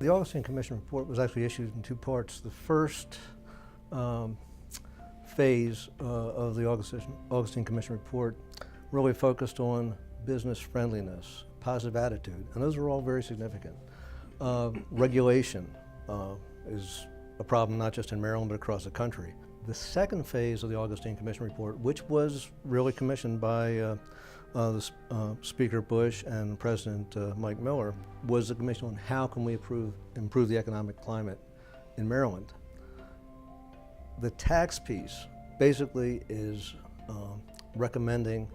The Augustine Commission report was actually issued in two parts. The first phase of the Augustine Commission report really focused on business friendliness, positive attitude, and those are all very significant. Regulation is a problem not just in Maryland but across the country. The second phase of the Augustine Commission report, which was really commissioned by Speaker Bush and President Mike Miller, was a commission on how can we improve the economic climate in Maryland. The tax piece basically is recommending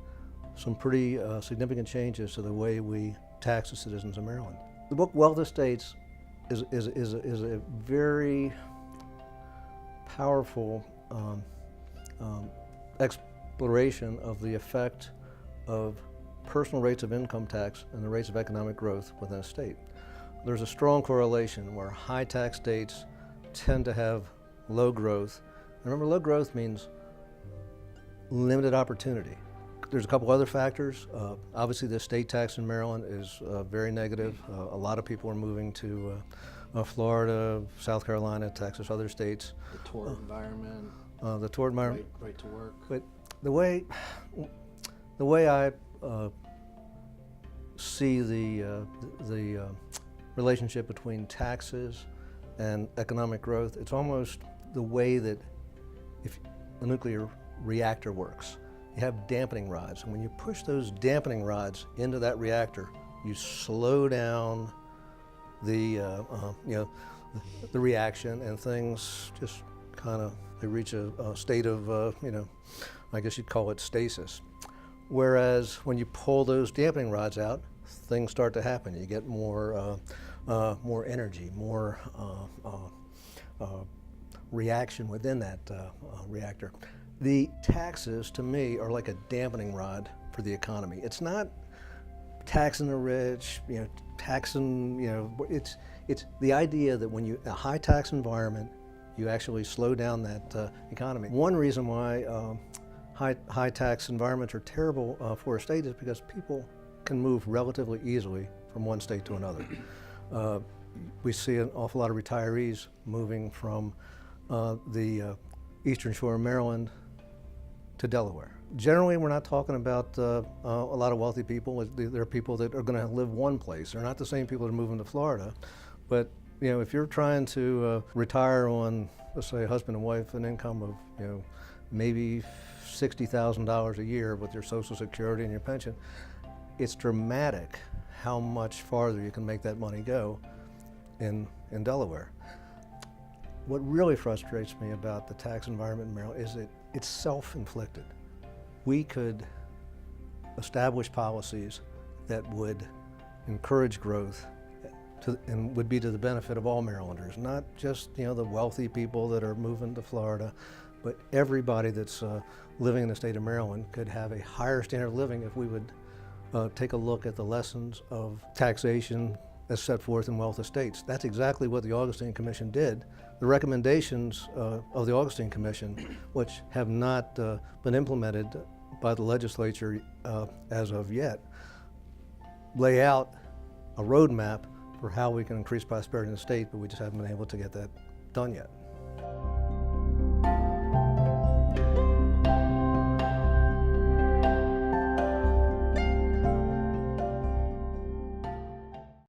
some pretty significant changes to the way we tax the citizens of Maryland. The book Wealth Estates is a very powerful exploration of the effect of personal rates of income tax and the rates of economic growth within a state. There's a strong correlation where high tax states tend to have low growth. And remember, low growth means limited opportunity. There's a couple other factors. Obviously, the state tax in Maryland is very negative. A lot of people are moving to Florida, South Carolina, Texas, other states. The tort environment. The tort environment. Right to work. But the way I see the relationship between taxes and economic growth, it's almost the way that if a nuclear reactor works. You have dampening rods, and when you push those dampening rods into that reactor, you slow down the the reaction, and things just kind of reach a state of I guess you'd call it stasis. Whereas when you pull those dampening rods out, things start to happen. You get more energy, more reaction within that reactor. The taxes, to me, are like a dampening rod for the economy. It's not taxing the rich, taxing, it's the idea that when a high tax environment, you actually slow down that economy. One reason why high tax environments are terrible for a state is because people can move relatively easily from one state to another. We see an awful lot of retirees moving from the Eastern Shore of Maryland to Delaware. Generally, we're not talking about a lot of wealthy people. They're people that are going to live one place. They're not the same people that are moving to Florida. But if you're trying to retire on, let's say, a husband and wife, an income of maybe $60,000 a year with your Social Security and your pension, it's dramatic how much farther you can make that money go in Delaware. What really frustrates me about the tax environment in Maryland is that it's self-inflicted. We could establish policies that would encourage growth and would be to the benefit of all Marylanders, not just the wealthy people that are moving to Florida, but everybody that's living in the state of Maryland could have a higher standard of living if we would take a look at the lessons of taxation as set forth in Wealth Estates. That's exactly what the Augustine Commission did. The recommendations of the Augustine Commission, which have not been implemented by the legislature as of yet, lay out a roadmap for how we can increase prosperity in the state, but we just haven't been able to get that done yet.